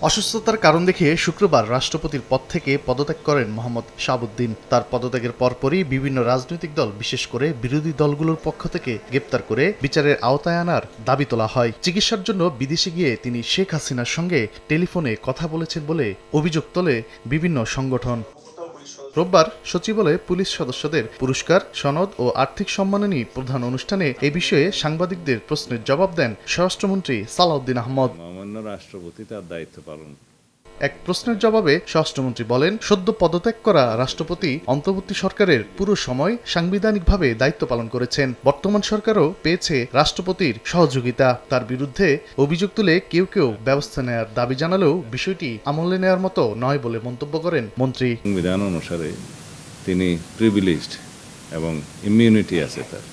অসুস্থতার কারণ দেখিয়ে শুক্রবার রাষ্ট্রপতির পদ থেকে পদত্যাগ করেন মোহাম্মদ শাহাবুদ্দিন। তার পদত্যাগের পরপরই বিভিন্ন রাজনৈতিক দল, বিশেষ করে বিরোধী দলগুলোর পক্ষ থেকে গ্রেপ্তার করে বিচারের আওতায় আনার দাবি তোলা হয়। চিকিৎসার জন্য বিদেশে গিয়ে তিনি শেখ হাসিনার সঙ্গে টেলিফোনে কথা বলেছেন বলে অভিযোগ তোলে বিভিন্ন সংগঠন। রোববার সচিবালয়ে পুলিশ সদস্যদের পুরস্কার, সনদ ও আর্থিক সম্মাননী প্রধান অনুষ্ঠানে এ বিষয়ে সাংবাদিকদের প্রশ্নের জবাব দেন স্বরাষ্ট্রমন্ত্রী সালাউদ্দিন আহমদ। মহামান্য রাষ্ট্রপতি তার দায়িত্ব পালন। এক প্রশ্নের জবাবে স্বরাষ্ট্রমন্ত্রী বলেন, সদ্য পদত্যাগ করা রাষ্ট্রপতি অন্তর্বর্তী সরকারের পুরো সময় সাংবিধানিকভাবে দায়িত্ব পালন করেছেন। বর্তমান সরকারও পেয়েছে রাষ্ট্রপতির সহযোগিতা। তার বিরুদ্ধে অভিযোগ তুলে কেউ কেউ ব্যবস্থা নেওয়ার দাবি জানালেও বিষয়টি আমলে নেওয়ার মতো নয় বলে মন্তব্য করেন মন্ত্রী। সংবিধান অনুসারে তিনি প্রিভিলেজড এবং ইমিউনিটি আছে তার।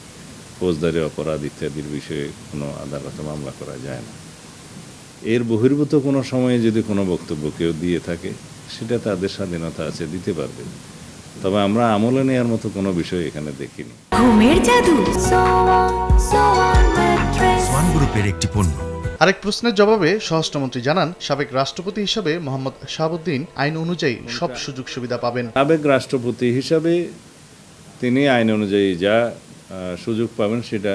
ফৌজদারি অপরাধ ইত্যাদির বিষয়ে কোনো আদালতে মামলা করা যায় না। এর বহির্ভূত কোনো সময়ে যদি কোনো বক্তব্য কেউ দিয়ে থাকে, সেটা তাদের স্বাধীনতা আছে, দিতে পারবে। তবে আমরা আমলে নেওয়ার মতো কোনো বিষয় এখানে দেখিনি। ঘুমের জাদু সোয়ান গ্রুপের একটি পণ্য। আরেক প্রশ্নের জবাবে স্বরাষ্ট্রমন্ত্রী জানান, সাবেক রাষ্ট্রপতি হিসাবে মোহাম্মদ শাহাবুদ্দিন আইন অনুযায়ী সব সুযোগ সুবিধা পাবেন। সাবেক রাষ্ট্রপতি হিসাবে তিনি আইন অনুযায়ী যা সুযোগ পাবেন সেটা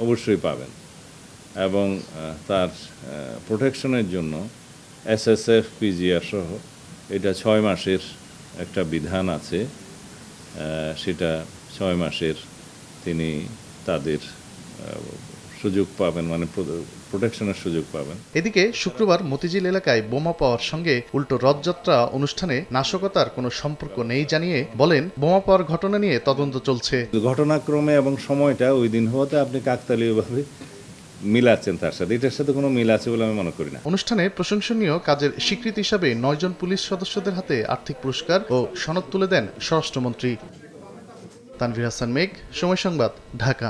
অবশ্যই পাবেন, এবং তার প্রোটেকশনের জন্য SSF PGR সহ এটা 6 মাসের একটা বিধান আছে। সেটা 6 মাসের তিনি তাদের সুযোগ পাবেন, মানে প্রোটেকশনের সুযোগ পাবেন। এদিকে শুক্রবার মতিঝিল এলাকায় বোমা পাওয়ার সঙ্গে উল্টো রথযাত্রা অনুষ্ঠানে নাশকতার কোনো সম্পর্ক নেই জানিয়ে বলেন, বোমা পাওয়ার ঘটনা নিয়ে তদন্ত চলছে। ঘটনাক্রমে এবং সময়টা ওই দিন হওয়াতে আপনি কাকতালীয়ভাবে মিলাচ্ছেন তার সাথে, এটার সাথে কোনো মিল আছে বলে আমি মনে করি না। অনুষ্ঠানে প্রশংসনীয় কাজের স্বীকৃতি হিসাবে 9 জন পুলিশ সদস্যদের হাতে আর্থিক পুরস্কার ও সনদ তুলে দেন স্বরাষ্ট্রমন্ত্রী। তানভীর হাসান মেঘ, সময় সংবাদ, ঢাকা।